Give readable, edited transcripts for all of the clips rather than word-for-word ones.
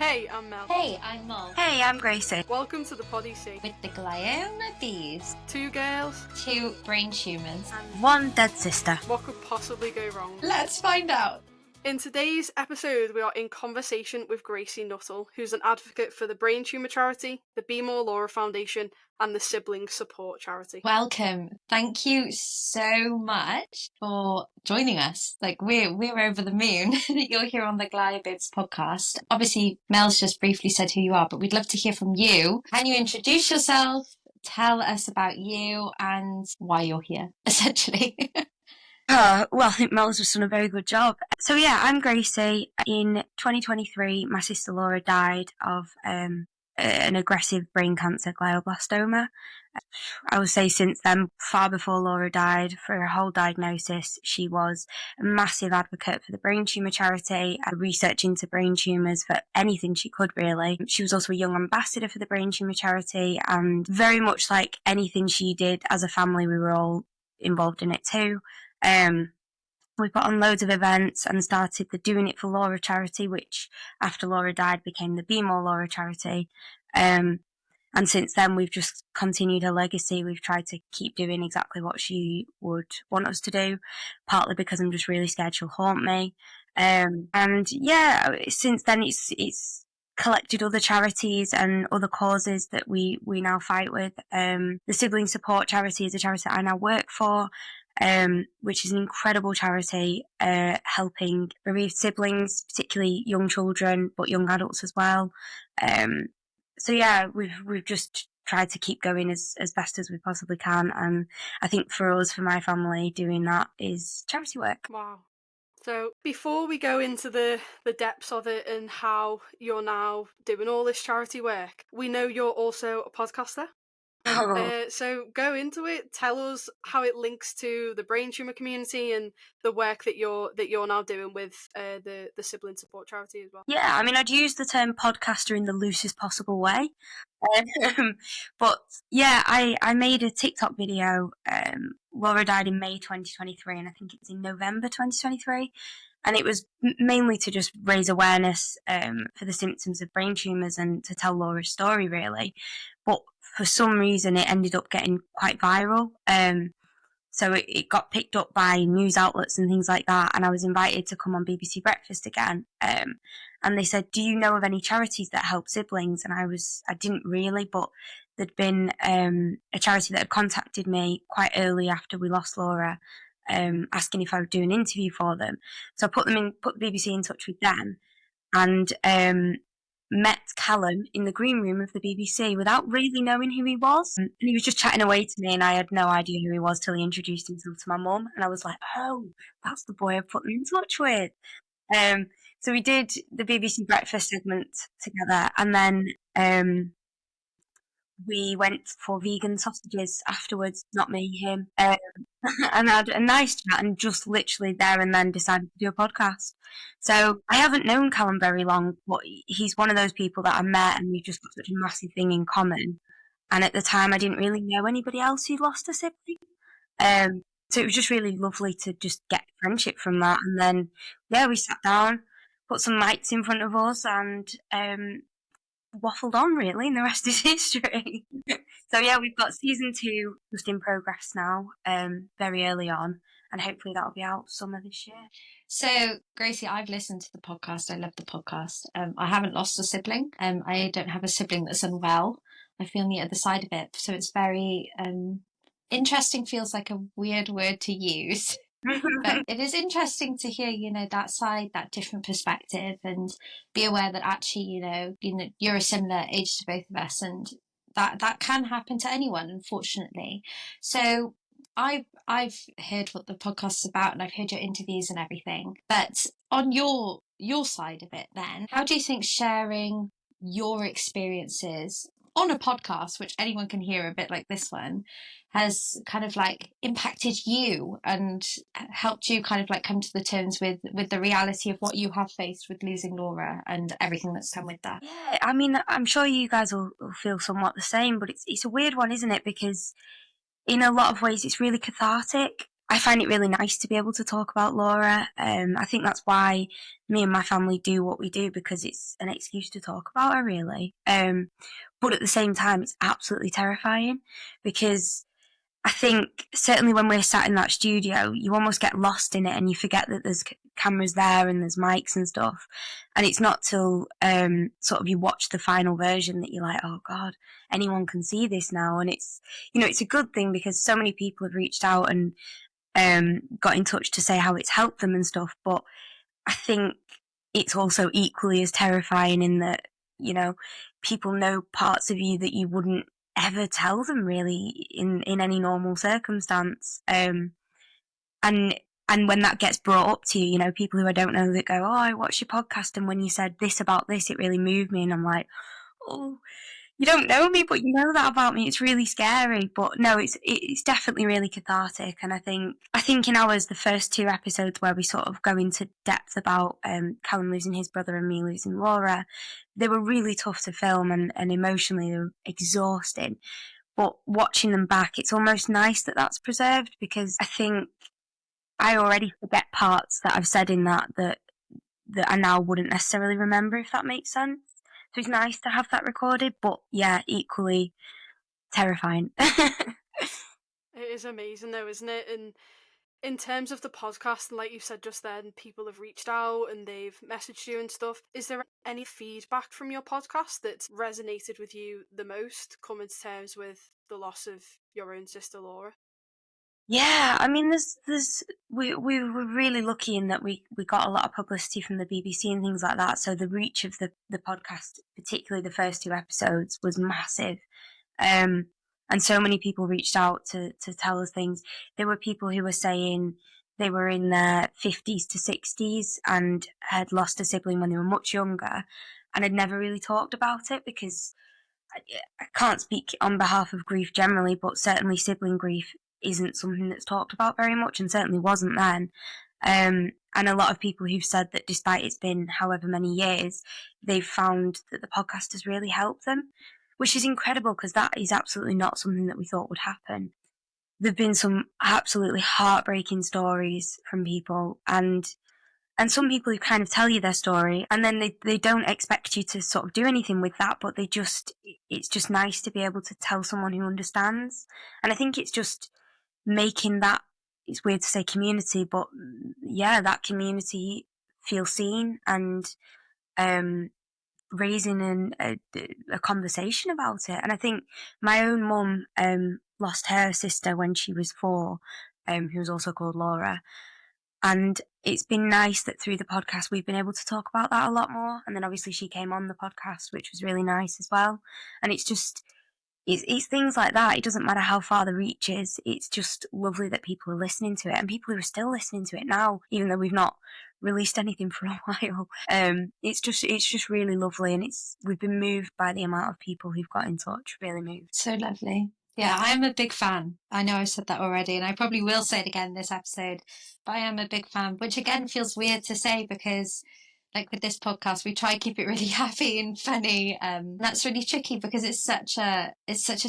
Hey, I'm Mel. Hey, I'm Mol. Hey, I'm Gracie. Welcome to the Podyssey. With the GlioBabes. 2 girls, 2 brain tumours. And 1 dead sister. What could possibly go wrong? Let's find out. In today's episode, we are in conversation with Gracie Nuttall, who's an advocate for the Brain Tumour Charity, the Be More Laura Foundation, and the Sibling Support Charity. Welcome. Thank you so much for joining us. We're over the moon that you're here on the GlioBabes podcast. Obviously, Mel's just briefly said who you are, but we'd love to hear from you. Can you introduce yourself? Tell us about you and why you're here, essentially. Well, I think Mel's just done a very good job. So yeah, I'm Gracie. In 2023, my sister Laura died of an aggressive brain cancer, glioblastoma. I would say since then, far before Laura died, for her whole diagnosis, she was a massive advocate for the Brain Tumour Charity, research into brain tumours for anything she could, really. She was also a young ambassador for the Brain Tumour Charity, and very much like anything she did as a family, we were all involved in it too. We put on loads of events and started the Doing It for Laura charity, which after Laura died became the Be More Laura charity. And since then we've just continued her legacy. We've tried to keep doing exactly what she would want us to do, partly because I'm just really scared she'll haunt me. And yeah, since then it's collected other charities and other causes that we now fight with. The Sibling Support Charity is a charity that I now work for, which is an incredible charity, helping bereaved siblings, particularly young children, but young adults as well. So yeah, we've just tried to keep going as best as we possibly can, and I think for us, for my family, doing that is charity work. Wow. So before we go into the depths of it and how you're now doing all this charity work, we know you're also a podcaster. So go into it. Tell us how it links to the brain tumour community and the work that you're now doing with the Sibling Support Charity as well. Yeah, I mean, I'd use the term podcaster in the loosest possible way. But yeah, I made a TikTok video. Laura died in May 2023, and I think it's in November 2023. And it was mainly to just raise awareness for the symptoms of brain tumours and to tell Laura's story, really. But for some reason, it ended up getting quite viral. So it got picked up by news outlets and things like that. And I was invited to come on BBC Breakfast again. And they said, do you know of any charities that help siblings? And I didn't really, but there'd been a charity that had contacted me quite early after we lost Laura, asking if I would do an interview for them. So I put the BBC in touch with them, and met Callum in the green room of the BBC without really knowing who he was. And he was just chatting away to me, and I had no idea who he was till he introduced himself to my mum. And I was like, oh, that's the boy I put them in touch with. So we did the BBC Breakfast segment together, and then we went for vegan sausages afterwards, not me, him, and had a nice chat, and just literally there and then decided to do a podcast. So I haven't known Callum very long, but he's one of those people that I met and we've just got such a massive thing in common. And at the time, I didn't really know anybody else who'd lost a sibling. So it was just really lovely to just get friendship from that. And then, yeah, we sat down, put some mics in front of us, and waffled on, really, and the rest is history. So yeah, we've got season 2 just in progress now, very early on, and hopefully that'll be out summer this year. So, Gracie, I've listened to the podcast. I love the podcast. I haven't lost a sibling. I don't have a sibling that's unwell. I feel on the other side of it. So it's very interesting, feels like a weird word to use. But it is interesting to hear, that side, that different perspective, and be aware that actually, you're a similar age to both of us, and that can happen to anyone, unfortunately. So I've heard what the podcast's about, and I've heard your interviews and everything. But on your side of it, then, how do you think sharing your experiences on a podcast, which anyone can hear, a bit like this one, has kind of impacted you and helped you kind of come to the terms with the reality of what you have faced with losing Laura and everything that's come with that? Yeah, I mean, I'm sure you guys will feel somewhat the same, but it's a weird one, isn't it? Because in a lot of ways, it's really cathartic. I find it really nice to be able to talk about Laura. I think that's why me and my family do what we do, because it's an excuse to talk about her, really. But at the same time, it's absolutely terrifying, because I think certainly when we're sat in that studio, you almost get lost in it and you forget that there's cameras there and there's mics and stuff. And it's not till sort of you watch the final version that you're like, oh God, anyone can see this now. And it's, it's a good thing, because so many people have reached out and got in touch to say how it's helped them and stuff. But I think it's also equally as terrifying in that, people know parts of you that you wouldn't ever tell them, really, in any normal circumstance. And when that gets brought up to you, people who I don't know that go, oh, I watched your podcast, and when you said this about this, it really moved me. And I'm like, oh, you don't know me, but you know that about me. It's really scary. But no, it's definitely really cathartic. And I think in ours, the first 2 episodes where we sort of go into depth about Callum losing his brother and me losing Laura, they were really tough to film, and emotionally they were exhausting. But watching them back, it's almost nice that that's preserved, because I think I already forget parts that I've said in that I now wouldn't necessarily remember, if that makes sense. So it's nice to have that recorded, but yeah, equally terrifying. It is amazing though, isn't it? And in terms of the podcast, and like you said just then, people have reached out and they've messaged you and stuff. Is there any feedback from your podcast that's resonated with you the most, coming to terms with the loss of your own sister Laura? Yeah, I mean, we were really lucky in that we got a lot of publicity from the BBC and things like that. So the reach of the podcast, particularly the first 2 episodes, was massive. And so many people reached out to tell us things. There were people who were saying they were in their 50s to 60s and had lost a sibling when they were much younger, and had never really talked about it, because I can't speak on behalf of grief generally, but certainly sibling grief isn't something that's talked about very much, and certainly wasn't then. And a lot of people who've said that despite it's been however many years, they've found that the podcast has really helped them, which is incredible, because that is absolutely not something that we thought would happen. There've been some absolutely heartbreaking stories from people, and some people who kind of tell you their story, and then they don't expect you to sort of do anything with that, but it's just nice to be able to tell someone who understands. And I think it's just making that, it's weird to say community, but yeah, that community feel seen, and raising a conversation about it. And I think my own mum lost her sister when she was 4, who was also called Laura. And it's been nice that through the podcast we've been able to talk about that a lot more. And then obviously she came on the podcast, which was really nice as well. And it's things like that. It doesn't matter how far the reach is. It's just lovely that people are listening to it, and people who are still listening to it now, even though we've not released anything for a while. It's just really lovely, and we've been moved by the amount of people who've got in touch. Really moved. So lovely. Yeah, I'm a big fan. I know I've said that already, and I probably will say it again this episode, but I am a big fan, which again feels weird to say, because like with this podcast, we try to keep it really happy and funny. That's really tricky, because it's such a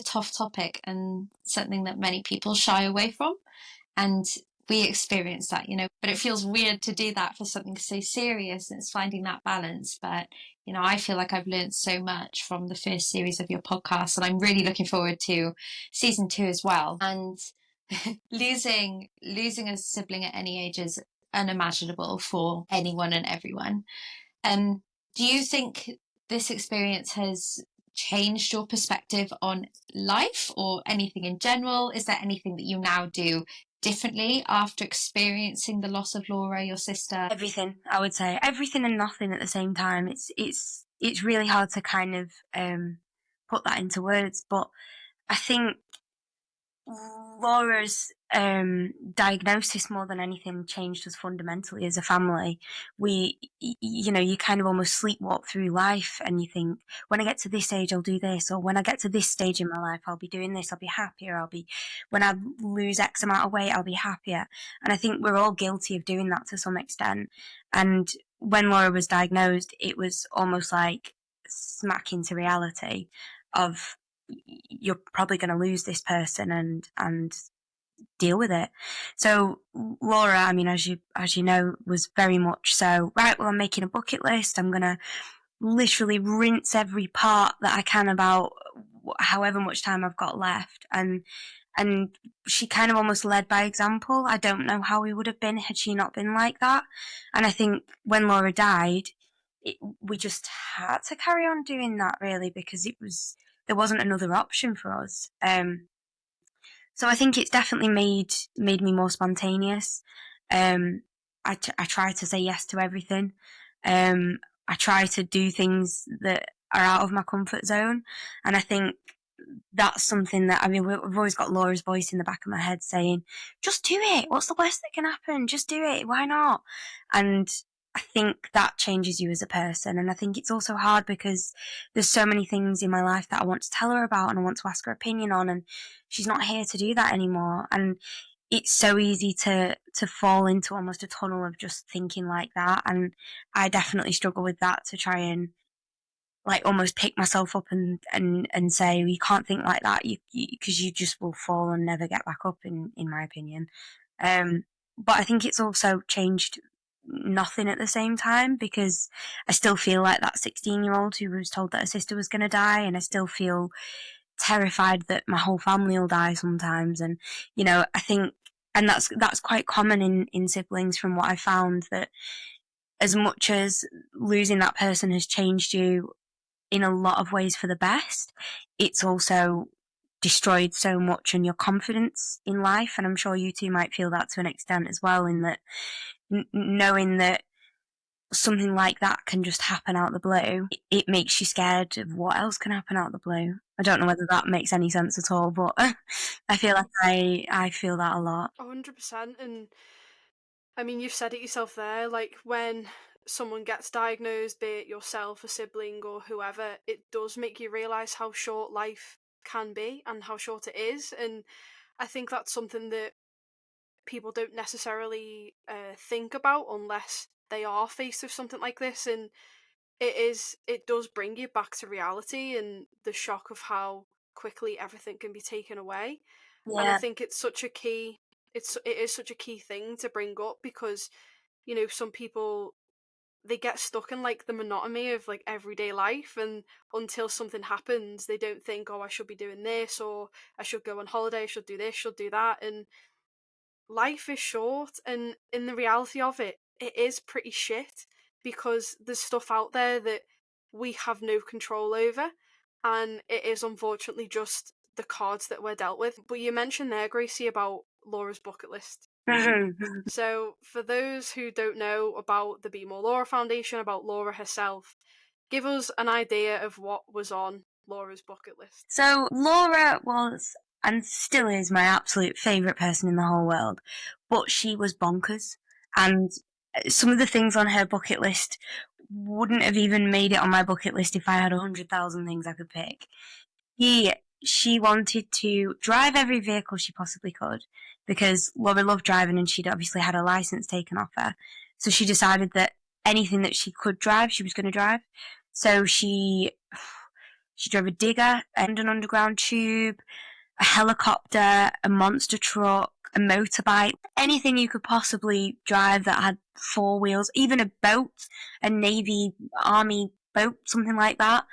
tough topic, and something that many people shy away from. And we experience that, but it feels weird to do that for something so serious. And it's finding that balance. But, I feel like I've learned so much from the first series of your podcast, and I'm really looking forward to season 2 as well. And losing a sibling at any age is unimaginable for anyone and everyone. Do you think this experience has changed your perspective on life or anything in general? Is there anything that you now do differently after experiencing the loss of Laura, your sister? Everything, I would say. Everything and nothing at the same time. It's really hard to kind of put that into words, but I think Laura's diagnosis more than anything changed us fundamentally as a family. You kind of almost sleepwalk through life, and you think, when I get to this age, I'll do this, or when I get to this stage in my life, I'll be doing this, I'll be happier, when I lose X amount of weight, I'll be happier. And I think we're all guilty of doing that to some extent. And when Laura was diagnosed, it was almost like smack into reality of, you're probably going to lose this person, and deal with it. So Laura, I mean, as you know, was very much so, right, well, I'm making a bucket list. I'm going to literally rinse every part that I can about however much time I've got left. And she kind of almost led by example. I don't know how we would have been had she not been like that. And I think when Laura died, we just had to carry on doing that, really, because there wasn't another option for us. So I think it's definitely made me more spontaneous. I try to say yes to everything. I try to do things that are out of my comfort zone, and I think that's something that, I mean, we've always got Laura's voice in the back of my head saying, just do it. What's the worst that can happen? Just do it. Why not? And I think that changes you as a person. And I think it's also hard because there's so many things in my life that I want to tell her about and I want to ask her opinion on, and she's not here to do that anymore. And it's so easy to fall into almost a tunnel of just thinking like that. And I definitely struggle with that, to try and like almost pick myself up and say, you can't think like that, because you just will fall and never get back up, in my opinion. But I think it's also changed nothing at the same time, because I still feel like that 16-year-old who was told that her sister was going to die, and I still feel terrified that my whole family will die sometimes. And I think, and that's quite common in siblings, from what I found, that as much as losing that person has changed you in a lot of ways for the best, it's also destroyed so much in your confidence in life. And I'm sure you two might feel that to an extent as well, in that knowing that something like that can just happen out of the blue, it makes you scared of what else can happen out of the blue. I don't know whether that makes any sense at all, but I feel like I feel that a lot. 100%. And I mean, you've said it yourself there, like when someone gets diagnosed, be it yourself, a sibling, or whoever, it does make you realise how short life can be and how short it is. And I think that's something that people don't necessarily think about unless they are faced with something like this. And it does bring you back to reality and the shock of how quickly everything can be taken away. And I Yeah. think it's such a key, it is such a key thing to bring up, because some people, they get stuck in like the monotony of like everyday life, and until something happens they don't think, oh, I should be doing this, or I should go on holiday, I should do this, should do that. And life is short, and in the reality of it, it is pretty shit, because there's stuff out there that we have no control over, and it is unfortunately just the cards that we're dealt with. But you mentioned there, Gracie, about Laura's bucket list. So for those who don't know about the Be More Laura Foundation, about Laura herself, give us an idea of what was on Laura's bucket list. So Laura was, and still is, my absolute favourite person in the whole world, but she was bonkers. And some of the things on her bucket list wouldn't have even made it on my bucket list if I had 100,000 things I could pick. She wanted to drive every vehicle she possibly could, because Laura loved driving and she'd obviously had her licence taken off her. So she decided that anything that she could drive, she was going to drive. So she drove a digger and an underground tube, a helicopter, a monster truck, a motorbike, anything you could possibly drive that had four wheels, even a boat, a Navy, Army boat, something like that.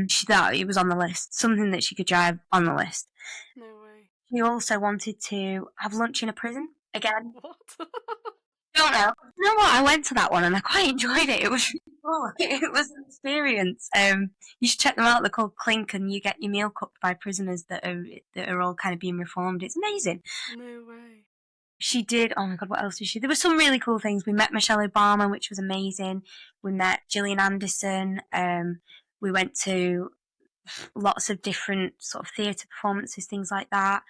She thought it was on the list, something that she could drive on the list. No way. She also wanted to have lunch in a prison again. What? Don't know. You know what? I went to that one and I quite enjoyed it. It was really cool. It was an experience. You should check them out. They're called Clink, and you get your meal cooked by prisoners that are all kind of being reformed. It's amazing. No way. She did. Oh my god, what else did she? There were some really cool things. We met Michelle Obama, which was amazing. We met Gillian Anderson. We went to lots of different sort of theatre performances, things like that.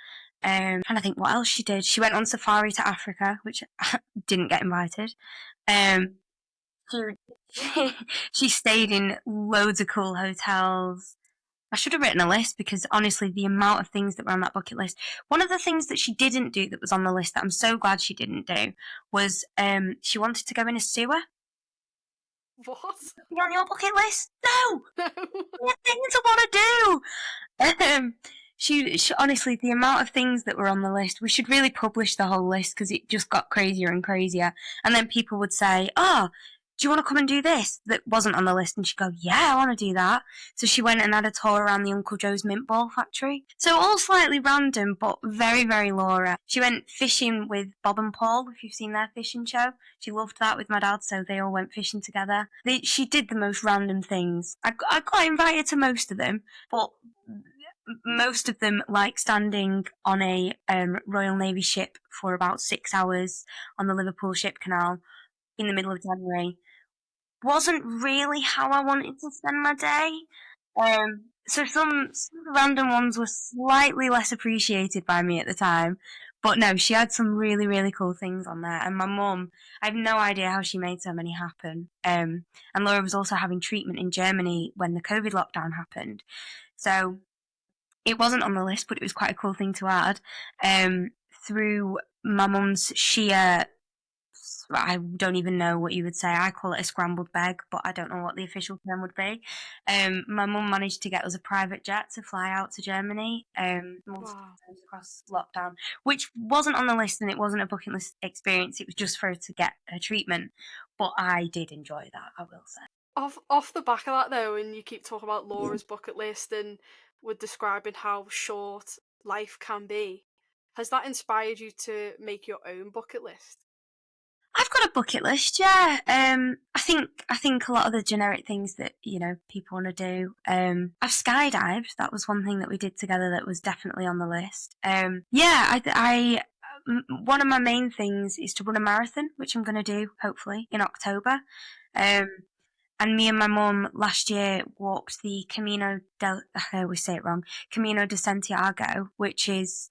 Trying to think what else she did. She went on safari to Africa, which didn't get invited. She stayed in loads of cool hotels. I should have written a list, because honestly, the amount of things that were on that bucket list. One of the things that she didn't do that was on the list that I'm so glad she didn't do was she wanted to go in a sewer. What? Be on your bucket list? No! No. Things I want to do. She honestly, the amount of things that were on the list, we should really publish the whole list because it just got crazier and crazier. And then people would say, "Oh, do you want to come and do this?" That wasn't on the list, and she'd go, "Yeah, I want to do that." So she went and had a tour around the Uncle Joe's mint ball factory. So all slightly random, but very, very Laura. She went fishing with Bob and Paul, if you've seen their fishing show. She loved that with my dad, so they all went fishing together. She did the most random things. I got invited to most of them, but most of them, like standing on a Royal Navy ship for about 6 hours on the Liverpool Ship Canal in the middle of January, wasn't really how I wanted to spend my day. So some random ones were slightly less appreciated by me at the time. But no, she had some really, really cool things on there. And my mum, I have no idea how she made so many happen. And Laura was also having treatment in Germany when the COVID lockdown happened. So it wasn't on the list, but it was quite a cool thing to add. Through my mum's sheer, I don't even know what you would say. I call it a scrambled beg, but I don't know what the official term would be. My mum managed to get us a private jet to fly out to Germany multiple times across lockdown, which wasn't on the list, and it wasn't a bucket list experience. It was just for her to get her treatment. But I did enjoy that, I will say. Off the back of that though, and you keep talking about Laura's bucket list and we're describing how short life can be, has that inspired you to make your own bucket list? I've got a bucket list, yeah. I think a lot of the generic things that people want to do. I've skydived. That was one thing that we did together that was definitely on the list. One of my main things is to run a marathon, which I'm going to do hopefully in October. And me and my mum last year walked the I always say it wrong, Camino de Santiago, which is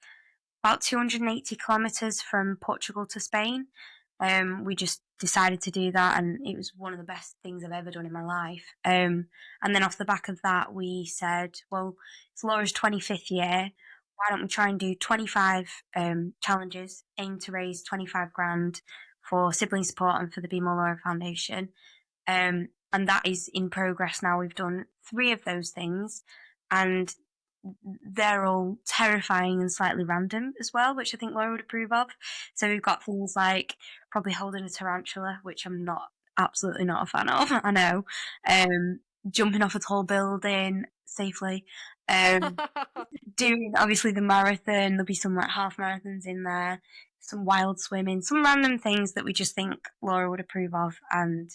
about 280 kilometres from Portugal to Spain. We just decided to do that, and it was one of the best things I've ever done in my life. And then off the back of that, we said, well, it's Laura's 25th year. Why don't we try and do 25 challenges, aim to raise 25 grand for sibling support and for the Be More Laura Foundation. And that is in progress now. We've done 3 of those things, and they're all terrifying and slightly random as well, which I think Laura would approve of. So we've got things like probably holding a tarantula, which I'm absolutely not a fan of, I know. Jumping off a tall building safely. Doing obviously the marathon. There'll be some like half marathons in there, some wild swimming, some random things that we just think Laura would approve of and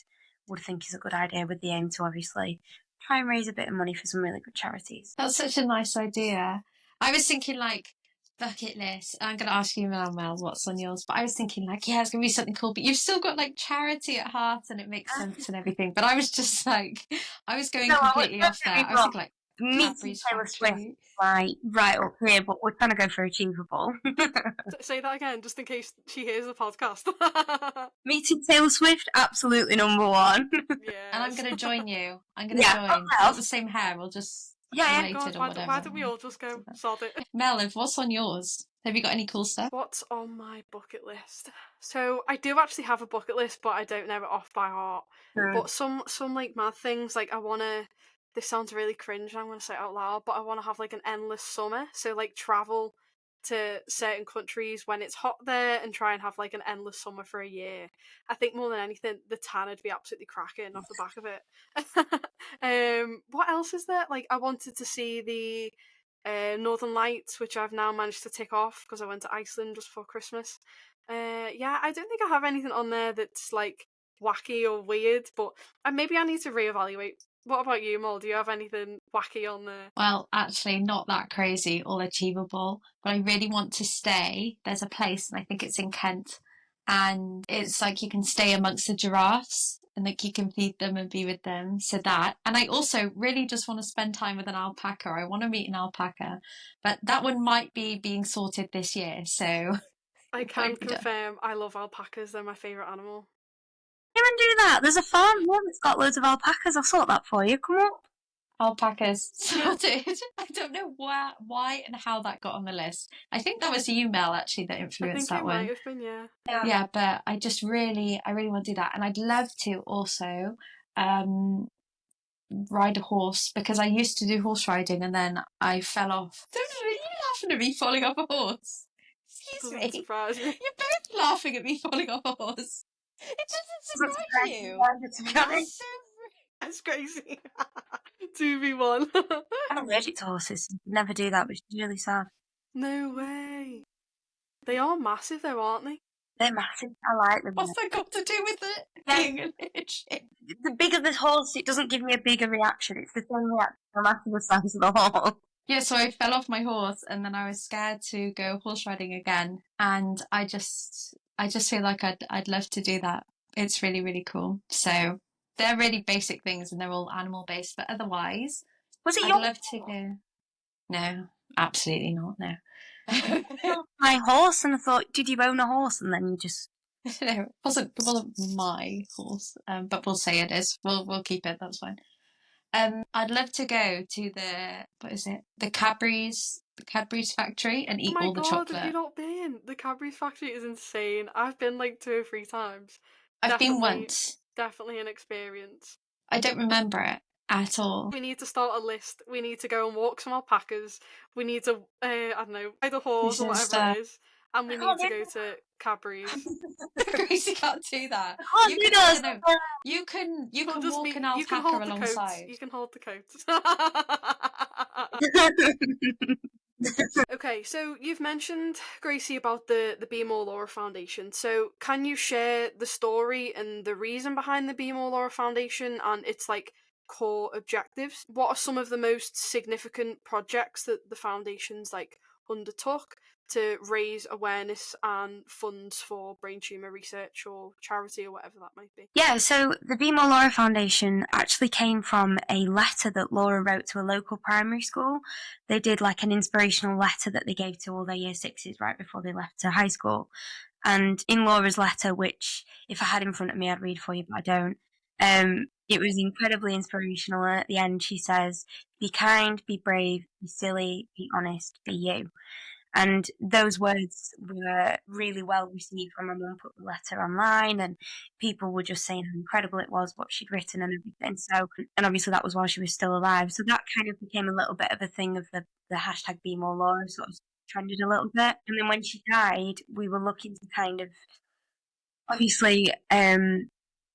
would think is a good idea, with the aim to obviously try and raise a bit of money for some really good charities. That's such a nice idea. I was thinking like bucket list. I'm going to ask you, Mel, what's on yours? But I was thinking like, yeah, it's going to be something cool. But you've still got like charity at heart, and it makes sense and everything. But I was just like, I was going completely off there. I was thinking like meeting Taylor Swift, right up here, but we're trying to go for achievable. Say that again, just in case she hears the podcast. Meeting Taylor Swift, absolutely number one. Yeah. And I'm going to join you. I'm going to join. Not the same hair. We'll just related or whatever. Why don't we all just go sod it? Mel, what's on yours? Have you got any cool stuff? What's on my bucket list? So I do actually have a bucket list, but I don't know it off by heart. But some like mad things, like I wanna. This sounds really cringe, and I'm gonna say it out loud, but I want to have like an endless summer. So like travel to certain countries when it's hot there and try and have like an endless summer for a year. I think more than anything, the tan would be absolutely cracking off the back of it. What else is there? Like I wanted to see the Northern Lights, which I've now managed to tick off because I went to Iceland just before Christmas. Yeah, I don't think I have anything on there that's like wacky or weird, but maybe I need to reevaluate. What about you, Mol? Do you have anything wacky on there? Well, actually, not that crazy, all achievable, but I really want to stay. There's a place, and I think it's in Kent, and it's like you can stay amongst the giraffes, and like you can feed them and be with them. So that, and I also really just want to spend time with an alpaca. I want to meet an alpaca, but that one might be being sorted this year. So I can confirm I love alpacas. They're my favourite animal. Come and do that. There's a farm here that's got loads of alpacas. I'll sort that for you. Come up. Alpacas sorted. I don't know why and how that got on the list. I think that was you, Mel, actually, that influenced that one. I think it might have been, yeah. But I really want to do that, and I'd love to also ride a horse, because I used to do horse riding and then I fell off. laughing at me falling off a horse? Excuse Doesn't me. surprise me. You're both laughing at me falling off a horse. It doesn't Doesn't surprise surprise me you. either, to be honest. It's so That's crazy. 2v1. I'm allergic to horses. Never do that, which is really sad. No way. They are massive though, aren't they? They're massive. I like them. What's that got to do with it Yeah. being allergic? The bigger the horse, it doesn't give me a bigger reaction. It's the same reaction no matter the size of the horse. Yeah, so I fell off my horse and then I was scared to go horse riding again. And I just feel like I'd love to do that. It's really, really cool. So they're really basic things and they're all animal based, but otherwise, Was it I'd your love to go. No, absolutely not. No. my horse? And I thought, did you own a horse? And then you just No, it wasn't my horse, but we'll say it is. We'll keep it. That's fine. I'd love to go to the Cadbury's factory and Oh eat my all the god, have you chocolate. not been? The Cadbury's factory is insane. I've been like 2 or 3 times. I've been Definitely- once. Definitely an experience. I don't remember it at all. We need to start a list. We need to go and walk some alpacas. We need to, I don't know, ride a horse or Just, whatever it is. And we I need can't to do go to Cadbury's. Gracie can't do that. I can't do those. No, you can Well, walk just an you can alpaca hold the coats. alongside. You can hold the coats. Okay, so you've mentioned, Gracie, about the Be More Laura Foundation. So can you share the story and the reason behind the Be More Laura Foundation and its like core objectives? What are some of the most significant projects that the foundation's like undertook to raise awareness and funds for brain tumour research or charity or whatever that might be? Yeah, so the Be More Laura Foundation actually came from a letter that Laura wrote to a local primary school. They did like an inspirational letter that they gave to all their year sixes right before they left to high school. And in Laura's letter, which if I had in front of me, I'd read for you, but I don't. It was incredibly inspirational. And at the end, she says, "Be kind, be brave, be silly, be honest, be you." And those words were really well received when my mum put the letter online, and people were just saying how incredible it was, what she'd written and everything. So, and obviously that was while she was still alive. So that kind of became a little bit of a thing of the hashtag Be More Laura sort of trended a little bit. And then when she died, we were looking to kind of obviously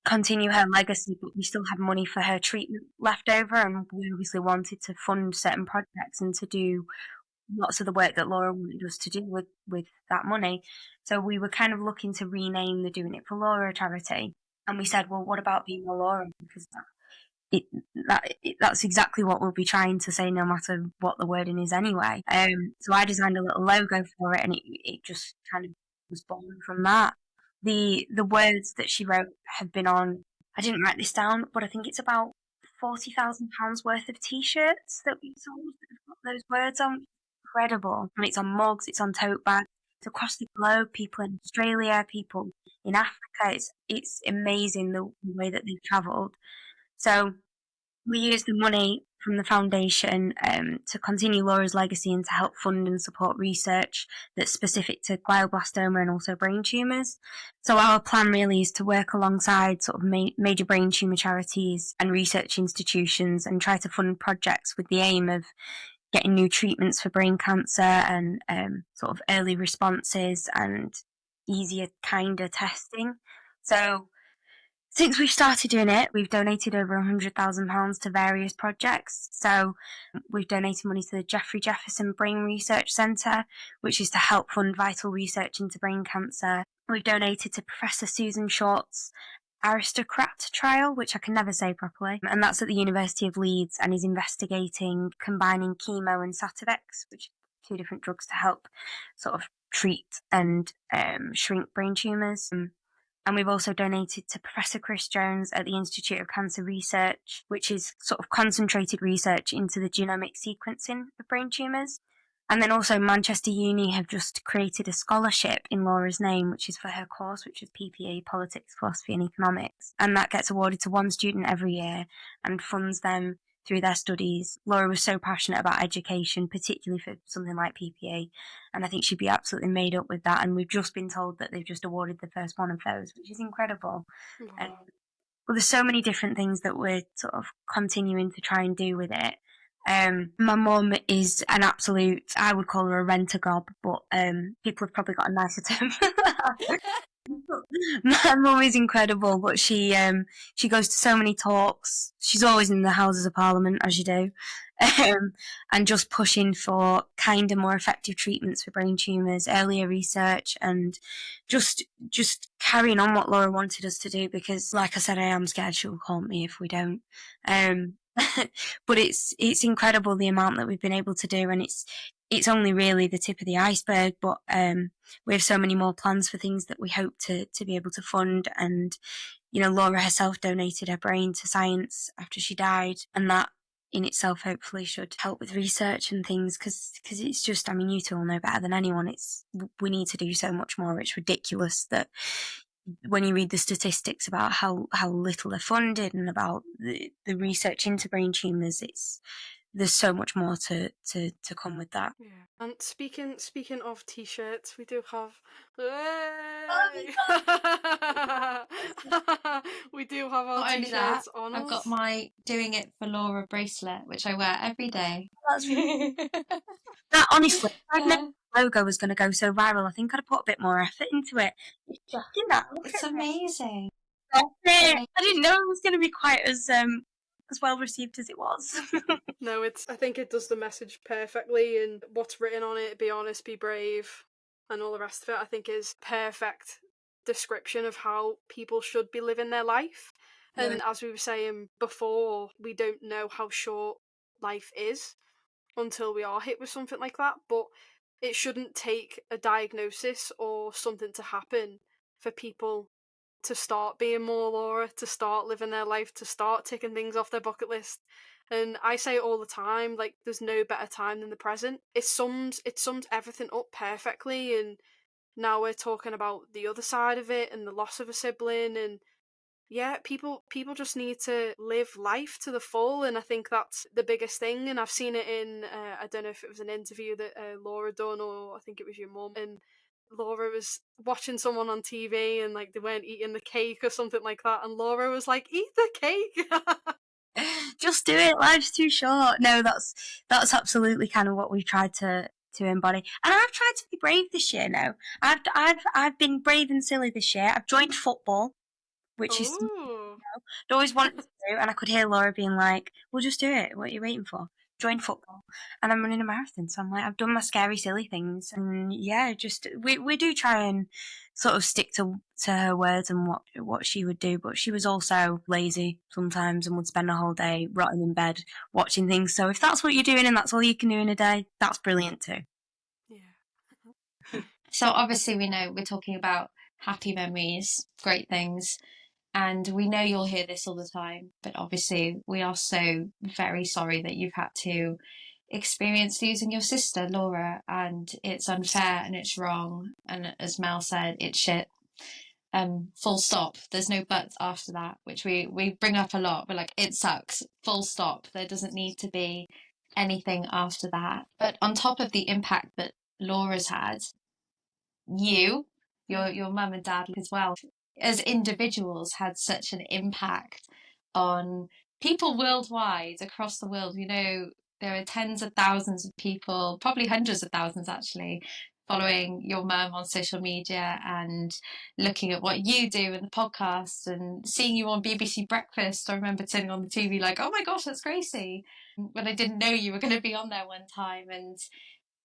continue her legacy, but we still had money for her treatment left over, and we obviously wanted to fund certain projects and to do lots of the work that Laura wanted us to do with that money. So we were kind of looking to rename the Doing It for Laura charity. And we said, well, what about Be More Laura? Because that's exactly what we'll be trying to say no matter what the wording is anyway. So I designed a little logo for it, and it just kind of was born from that. The words that she wrote have been on, I didn't write this down, but I think it's about £40,000 worth of t-shirts that we sold that have got those words on. Incredible. And it's on mugs, it's on tote bags, it's across the globe, people in Australia, people in Africa. It's amazing the way that they've travelled. So we used the money from the foundation to continue Laura's legacy and to help fund and support research that's specific to glioblastoma and also brain tumours. So our plan really is to work alongside sort of major brain tumour charities and research institutions and try to fund projects with the aim of getting new treatments for brain cancer and sort of early responses and easier, kinder testing. So since we've started doing it, we've donated over £100,000 to various projects. So we've donated money to the Geoffrey Jefferson Brain Research Centre, which is to help fund vital research into brain cancer. We've donated to Professor Susan Short's Aristocrat trial, which I can never say properly, and that's at the University of Leeds and is investigating combining chemo and Sativex, which are 2 different drugs to help sort of treat and shrink brain tumours. And we've also donated to Professor Chris Jones at the Institute of Cancer Research, which is sort of concentrated research into the genomic sequencing of brain tumours. And then also Manchester Uni have just created a scholarship in Laura's name, which is for her course, which is PPE, Politics, Philosophy and Economics. And that gets awarded to 1 student every year and funds them through their studies. Laura was so passionate about education, particularly for something like PPE. And I think she'd be absolutely made up with that. And we've just been told that they've just awarded the first one of those, which is incredible. Wow. Well, there's so many different things that we're sort of continuing to try and do with it. My mum is an absolute, I would call her a rent-a-gob, but people have probably got a nicer term for that. My mum is incredible, but she goes to so many talks. She's always in the Houses of Parliament, as you do, and just pushing for kinder, more effective treatments for brain tumours, earlier research, and just carrying on what Laura wanted us to do. Because, like I said, I am scared she'll haunt me if we don't. But it's incredible the amount that we've been able to do, and it's only really the tip of the iceberg. But we have so many more plans for things that we hope to be able to fund. And Laura herself donated her brain to science after she died, and that in itself hopefully should help with research and things, because it's just, I mean, you two will know better than anyone, we need to do so much more. It's ridiculous that when you read the statistics about how little they're funded and about the research into brain tumours, there's so much more to come with that. Yeah. And speaking of t-shirts, we do have we do have our Not only that, t-shirts on I've us. got my Doing It for Laura bracelet, which I wear every day. That's really that, honestly, I'd Yeah. known the logo was going to go so viral. I think I'd have put a bit more effort into it. It's shocking that. Look It's at amazing. it. I didn't know it was going to be quite as well received as it was. No, I think it does the message perfectly, and what's written on it, be honest, be brave, and all the rest of it, I think is perfect description of how people should be living their life. And as we were saying before, we don't know how short life is until we are hit with something like that, but it shouldn't take a diagnosis or something to happen for people to start being more Laura, to start living their life, to start ticking things off their bucket list. And I say it all the time, like, there's no better time than the present. It sums everything up perfectly, and now we're talking about the other side of it and the loss of a sibling. And yeah, people just need to live life to the full, and I think that's the biggest thing. And I've seen it in I don't know if it was an interview that Laura done, or I think it was your mum, and Laura was watching someone on TV and like they weren't eating the cake or something like that, and Laura was like, eat the cake. Just do it, life's too short. No, that's absolutely kind of what we've tried to embody. And I've tried to be brave this year now. I've been brave and silly this year. I've joined football, which is I'd always wanted to do, and I could hear Laura being like, well, just do it. What are you waiting for? Join football. And I'm running a marathon, so I'm like, I've done my scary, silly things. And yeah, just we do try and sort of stick to her words and what she would do, but she was also lazy sometimes and would spend a whole day rotting in bed watching things. So if that's what you're doing and that's all you can do in a day, that's brilliant too. Yeah. So obviously we know we're talking about happy memories, great things, and we know you'll hear this all the time, but obviously we are so very sorry that you've had to experience losing your sister, Laura, and it's unfair and it's wrong, and as Mel said, it's shit. Full stop. There's no buts after that, which we bring up a lot. We're like, it sucks. Full stop. There doesn't need to be anything after that. But on top of the impact that Laura's had, your mum and dad as well, as individuals, had such an impact on people worldwide, across the world. There are tens of thousands of people, probably hundreds of thousands actually, following your mum on social media and looking at what you do in the podcast and seeing you on BBC Breakfast. I remember turning on the TV like, oh my gosh, that's Gracie, when I didn't know you were going to be on there one time. And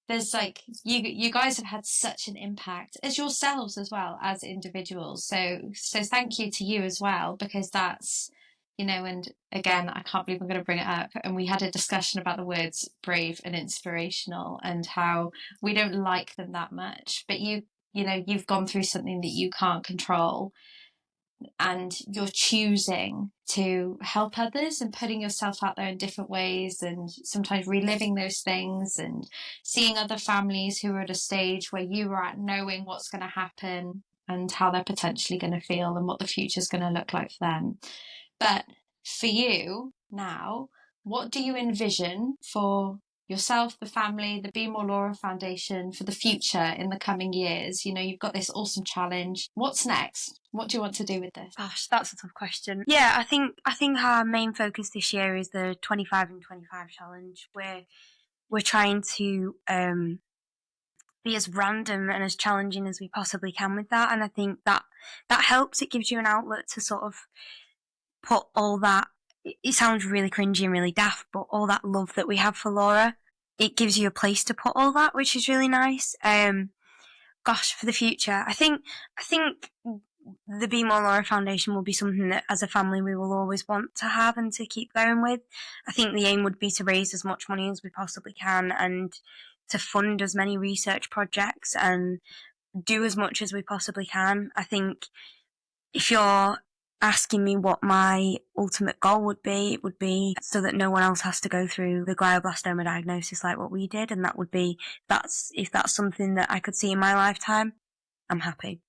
there's like, you guys have had such an impact as yourselves as well as individuals. So thank you to you as well, because that's, and again, I can't believe I'm going to bring it up. And we had a discussion about the words brave and inspirational and how we don't like them that much, but you've gone through something that you can't control, and you're choosing to help others and putting yourself out there in different ways, and sometimes reliving those things and seeing other families who are at a stage where you are at, knowing what's going to happen and how they're potentially going to feel and what the future's going to look like for them. But for you now, what do you envision for yourself, the family, the Be More Laura Foundation for the future in the coming years? You know, you've got this awesome challenge. What's next? What do you want to do with this? Gosh, that's a tough question. Yeah, I think our main focus this year is the 25 and 25 challenge, where we're trying to be as random and as challenging as we possibly can with that. And I think that helps. It gives you an outlet to sort of put all that. It sounds really cringy and really daft, but all that love that we have for Laura, it gives you a place to put all that, which is really nice. Gosh, for the future, I think the Be More Laura Foundation will be something that, as a family, we will always want to have and to keep going with. I think the aim would be to raise as much money as we possibly can and to fund as many research projects and do as much as we possibly can. I think if you're asking me what my ultimate goal would be, it would be so that no one else has to go through the glioblastoma diagnosis like what we did, and that would be if that's something that I could see in my lifetime, I'm happy.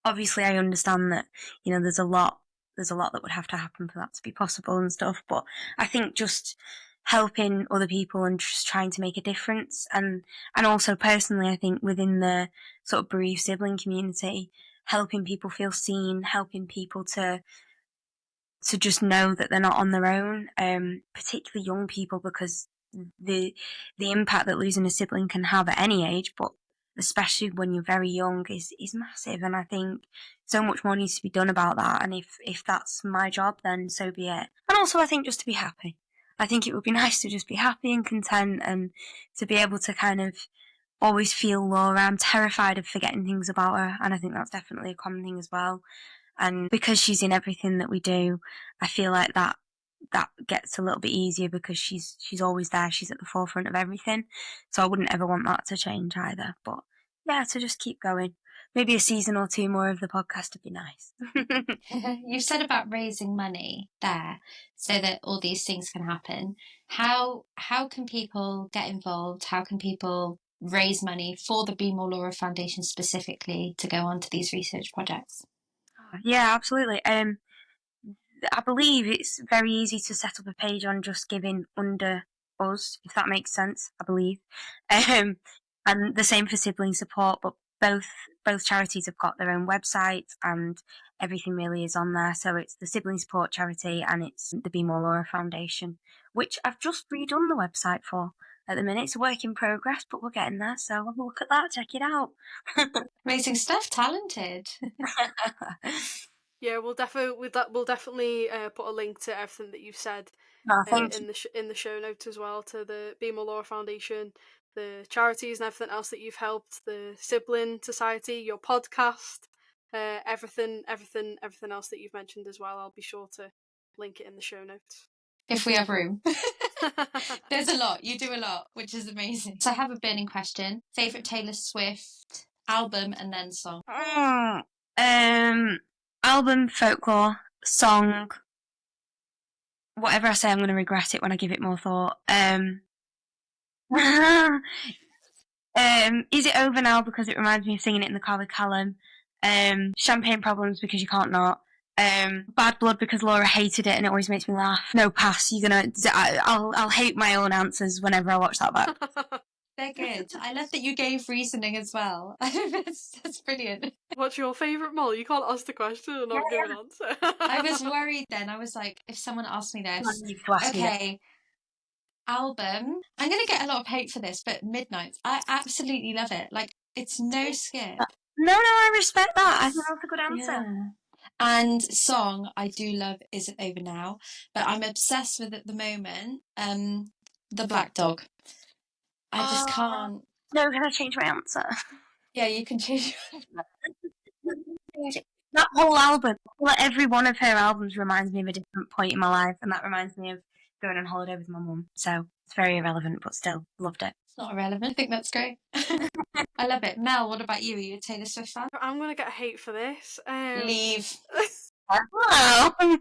Obviously, I understand that, you know, there's a lot that would have to happen for that to be possible and stuff, but I think just helping other people and just trying to make a difference, and also personally, I think within the sort of bereaved sibling community, helping people feel seen, helping people to just know that they're not on their own, particularly young people, because the impact that losing a sibling can have at any age, but especially when you're very young, is massive. And I think so much more needs to be done about that. And if that's my job, then so be it. And also, I think just to be happy. I think it would be nice to just be happy and content, and to be able to kind of always feel Laura. I'm terrified of forgetting things about her, and I think that's definitely a common thing as well. And because she's in everything that we do, I feel like that gets a little bit easier, because she's always there. She's at the forefront of everything. So I wouldn't ever want that to change either. But yeah, to just keep going. Maybe a season or two more of the podcast would be nice. You've said about raising money there so that all these things can happen. How can people get involved? How can people raise money for the Be More Laura Foundation specifically to go on to these research projects? Yeah, absolutely. I believe it's very easy to set up a page on Just Giving under us, if that makes sense, I believe. And the same for sibling support, but both charities have got their own websites, and everything really is on there. So it's the Sibling Support Charity and it's the Be More Laura Foundation, which I've just redone the website for at the minute. It's a work in progress, but we're getting there. So have a look at that, check it out. Amazing stuff, talented. Yeah, we'll definitely put a link to everything that you've said Thank you. in the show notes as well, to the Be More Laura Foundation, the charities and everything else that you've helped, the Sibling Society, your podcast, everything else that you've mentioned as well. I'll be sure to link it in the show notes. If we have room. There's a lot. You do a lot, which is amazing. So I have a burning question. Favourite Taylor Swift album and then song? Album, folklore, song. Whatever I say, I'm going to regret it when I give it more thought. Is It Over Now, because it reminds me of singing it in the car with Callum. Champagne Problems, because you can't not. Bad Blood, because Laura hated it and it always makes me laugh. No, pass. I'll hate my own answers whenever I watch that back. They're good. I love that you gave reasoning as well. That's brilliant. What's your favourite Mol? You can't ask the question and not give an answer. I was worried then. I was like, if someone asked me this, Okay. Album. I'm going to get a lot of hate for this, but Midnight. I absolutely love it. Like, it's no skip. No, I respect that. I think that's a good answer. Yeah. And song, I do love Is It Over Now, but I'm obsessed with at the moment The Black Dog. I just can't. No, can I change my answer? Yeah, you can change. That whole album, every one of her albums reminds me of a different point in my life, and that reminds me of going on holiday with my mum. So it's very irrelevant, but still loved it. It's not irrelevant. I think that's great. I love it. Mel, what about you? Are you a Taylor Swift fan? I'm going to get hate for this. Leave. Hello.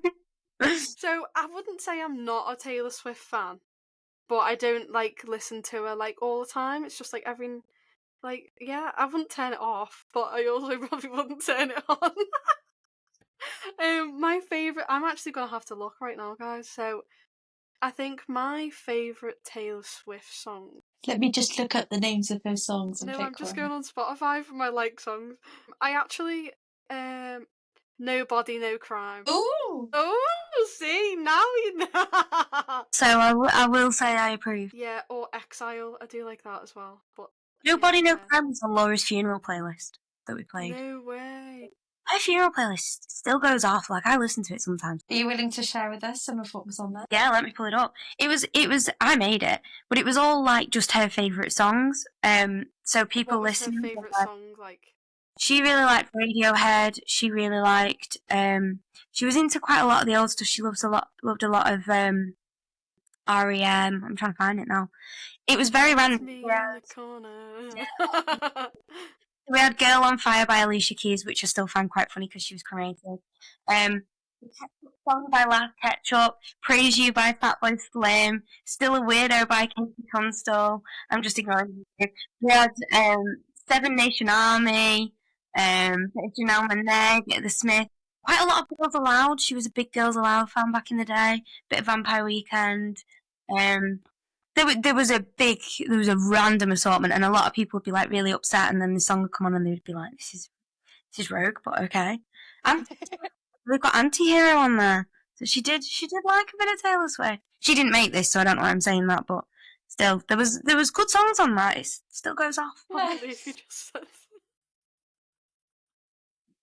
So I wouldn't say I'm not a Taylor Swift fan, but I don't listen to her all the time. It's just yeah, I wouldn't turn it off, but I also probably wouldn't turn it on. My favourite, I'm actually gonna have to look right now, guys. So I think my favourite Taylor Swift song. Let me just look up the names of those songs and No, I'm pick just one. going on Spotify for my like songs. I actually, Nobody, No Crime. Ooh! Oh, see, now you know. So I will say I approve. Yeah, or Exile. I do like that as well. But Nobody No yeah. Crime was on Laura's funeral playlist that we played. No way. Her funeral playlist still goes off. Like, I listen to it sometimes. Are you willing to share with us some of what was on there? Yeah, let me pull it up. It was I made it, but it was all like just her favourite songs. So people What was her listening. favourite song like? She really liked Radiohead. She really liked. She was into quite a lot of the old stuff. She loved a lot of REM. I'm trying to find it now. It was very That's random. me Yeah. in the corner. We had Girl on Fire by Alicia Keys, which I still find quite funny because she was cremated. Song by Last Ketchup, Praise You by Fatboy Slim, Still a Weirdo by Casey Tunstall. I'm just ignoring you. We had Seven Nation Army, Janelle Monáe, The Smith. Quite a lot of Girls Aloud. She was a big Girls Aloud fan back in the day. Bit of Vampire Weekend. There was a random assortment, and a lot of people would be like really upset, and then the song would come on, and they would be like, "This is rogue," but okay. And we've got Anti-Hero on there, so she did like a bit of Taylor Swift. She didn't make this, so I don't know why I'm saying that, but still, there was good songs on that. It still goes off. I can't believe you just said.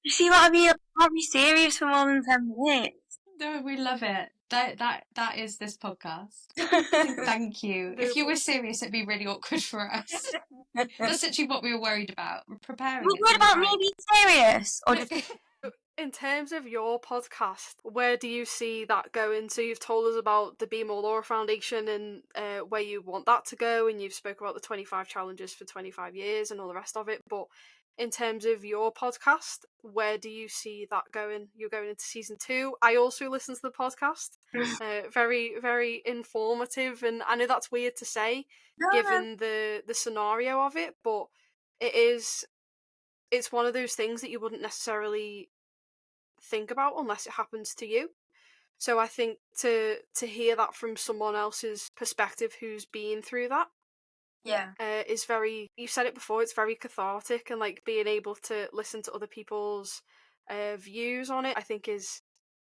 You see what I mean? I can't be serious for more than 10 minutes. No, we love it. That is this podcast. Thank you. If you were serious, it'd be really awkward for us. That's literally what we were worried about. We're preparing. We're worried about me being serious, or just In terms of your podcast, where do you see that going? So you've told us about the Be More Laura Foundation and where you want that to go, and you've spoke about the 25 challenges for 25 years and all the rest of it. But in terms of your podcast, where do you see that going? You're going into season 2. I also listen to the podcast. Very, very informative, and I know that's weird to say given the scenario of it, but it's one of those things that you wouldn't necessarily think about unless it happens to you. So I think to hear that from someone else's perspective who's been through that, is very. You said it before. It's very cathartic, and like being able to listen to other people's views on it, I think is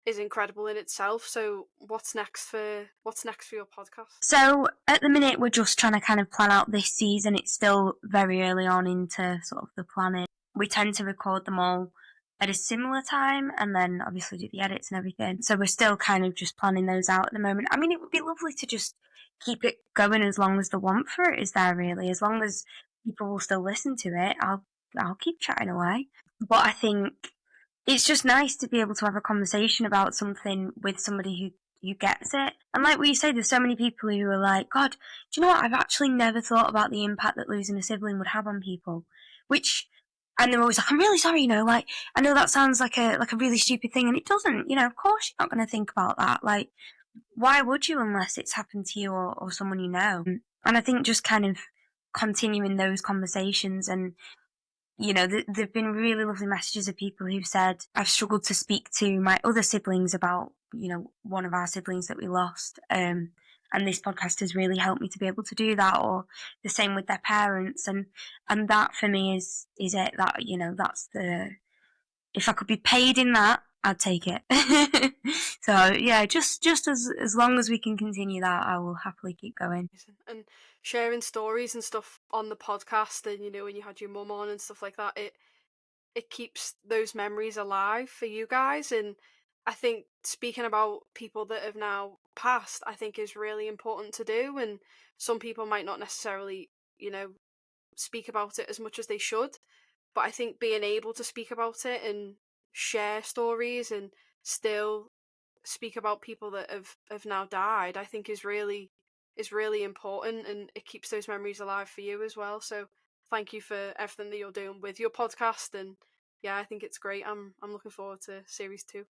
incredible in itself. So what's next for your podcast? So at the minute we're just trying to kind of plan out this season. It's still very early on into sort of the planning. We tend to record them all at a similar time and then obviously do the edits and everything. So we're still kind of just planning those out at the moment. I mean, it would be lovely to just keep it going as long as the want for it is there, really. As long as people will still listen to it, I'll keep chatting away. But I think it's just nice to be able to have a conversation about something with somebody who gets it. And like what you say, there's so many people who are like, God, do you know what? I've actually never thought about the impact that losing a sibling would have on people. And they're always like, I'm really sorry, like, I know that sounds like a really stupid thing, and it doesn't, of course you're not going to think about that. Like, why would you unless it's happened to you or someone you know? And I think just kind of continuing those conversations and, there've been really lovely messages of people who've said, I've struggled to speak to my other siblings about, one of our siblings that we lost. And this podcast has really helped me to be able to do that, or the same with their parents. And that for me is it that, that's if I could be paid in that, I'd take it. So yeah, just as long as we can continue that, I will happily keep going. And sharing stories and stuff on the podcast, and when you had your mum on and stuff like that, it keeps those memories alive for you guys. And I think speaking about people that have now passed, I think is really important to do. And some people might not necessarily, speak about it as much as they should. But I think being able to speak about it and share stories and still speak about people that have now died, I think is really important, and it keeps those memories alive for you as well. So thank you for everything that you're doing with your podcast, and yeah, I think it's great. I'm looking forward to series 2.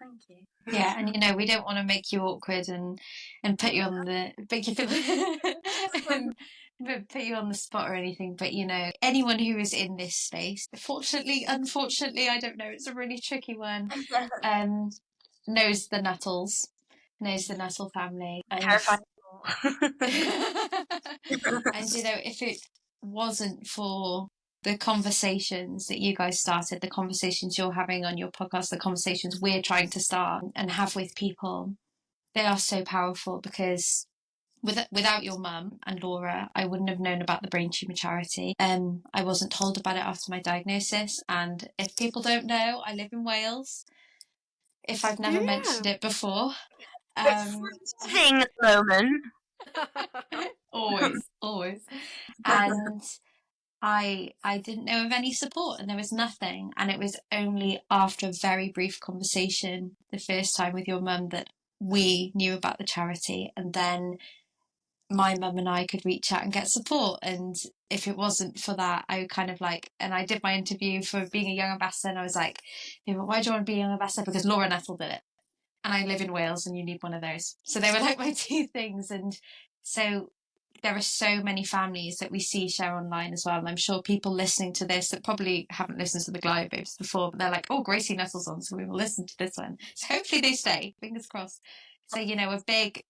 Thank you. Yeah, and we don't want to make you awkward and put you on the put you on the spot or anything, but anyone who is in this space, unfortunately, I don't know, it's a really tricky one, knows the Nuttalls. knows the Nuttall family. And Terrifying. and you know, if it wasn't for the conversations that you guys started, the conversations you're having on your podcast, the conversations we're trying to start and have with people, they are so powerful, because without your mum and Laura, I wouldn't have known about the brain tumour charity. I wasn't told about it after my diagnosis, and if people don't know, I live in Wales, if I've never mentioned it before. Thing at the moment. always. And I didn't know of any support, and there was nothing. And it was only after a very brief conversation the first time with your mum that we knew about the charity, and then my mum and I could reach out and get support. And if it wasn't for that, I kind of like, and I did my interview for being a young ambassador, and I was like, yeah, but why do you want to be a young ambassador? Because Laura Nuttall did it, and I live in Wales, and you need one of those. So they were like my two things. And so there are so many families that we see share online as well. And I'm sure people listening to this that probably haven't listened to the GlioBabes before, but they're like, oh, Gracie Nuttall's on, so we will listen to this one. So hopefully they stay, fingers crossed. So, you know, a big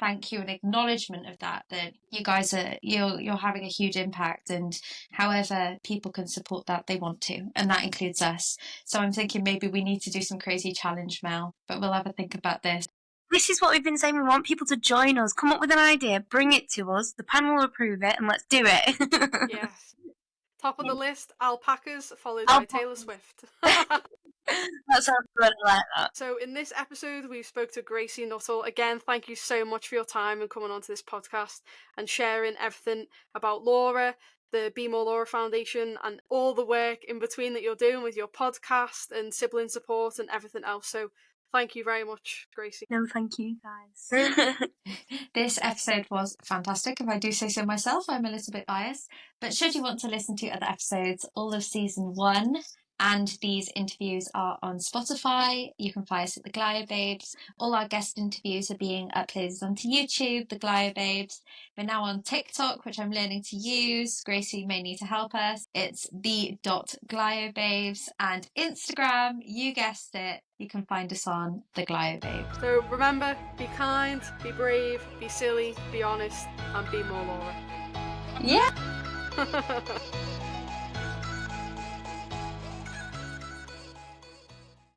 thank you and acknowledgement of that you guys are, you're having a huge impact, and however people can support that, they want to, and that includes us. So I'm thinking maybe we need to do some crazy challenge, Mel, but we'll have a think about this. This is what we've been saying. We want people to join us. Come up with an idea, bring it to us. The panel will approve it, and let's do it. Yes. Top of the list, alpacas, followed by Taylor Swift. That sounds good. I like that. So in this episode, we spoke to Gracie Nuttall. Again, thank you so much for your time and coming onto this podcast and sharing everything about Laura, the Be More Laura Foundation, and all the work in between that you're doing with your podcast and sibling support and everything else. So thank you very much, Gracie. No, thank you, guys. This episode was fantastic. If I do say so myself, I'm a little bit biased. But should you want to listen to other episodes, all of season 1 and these interviews are on Spotify. You can find us at the GlioBabes. All our guest interviews are being uploaded onto YouTube, the GlioBabes. We're now on TikTok, which I'm learning to use. Gracie may need to help us. It's the.GlioBabes. And Instagram, you guessed it, you can find us on the GlioBabes. So remember, be kind, be brave, be silly, be honest, and be more Laura. Yeah.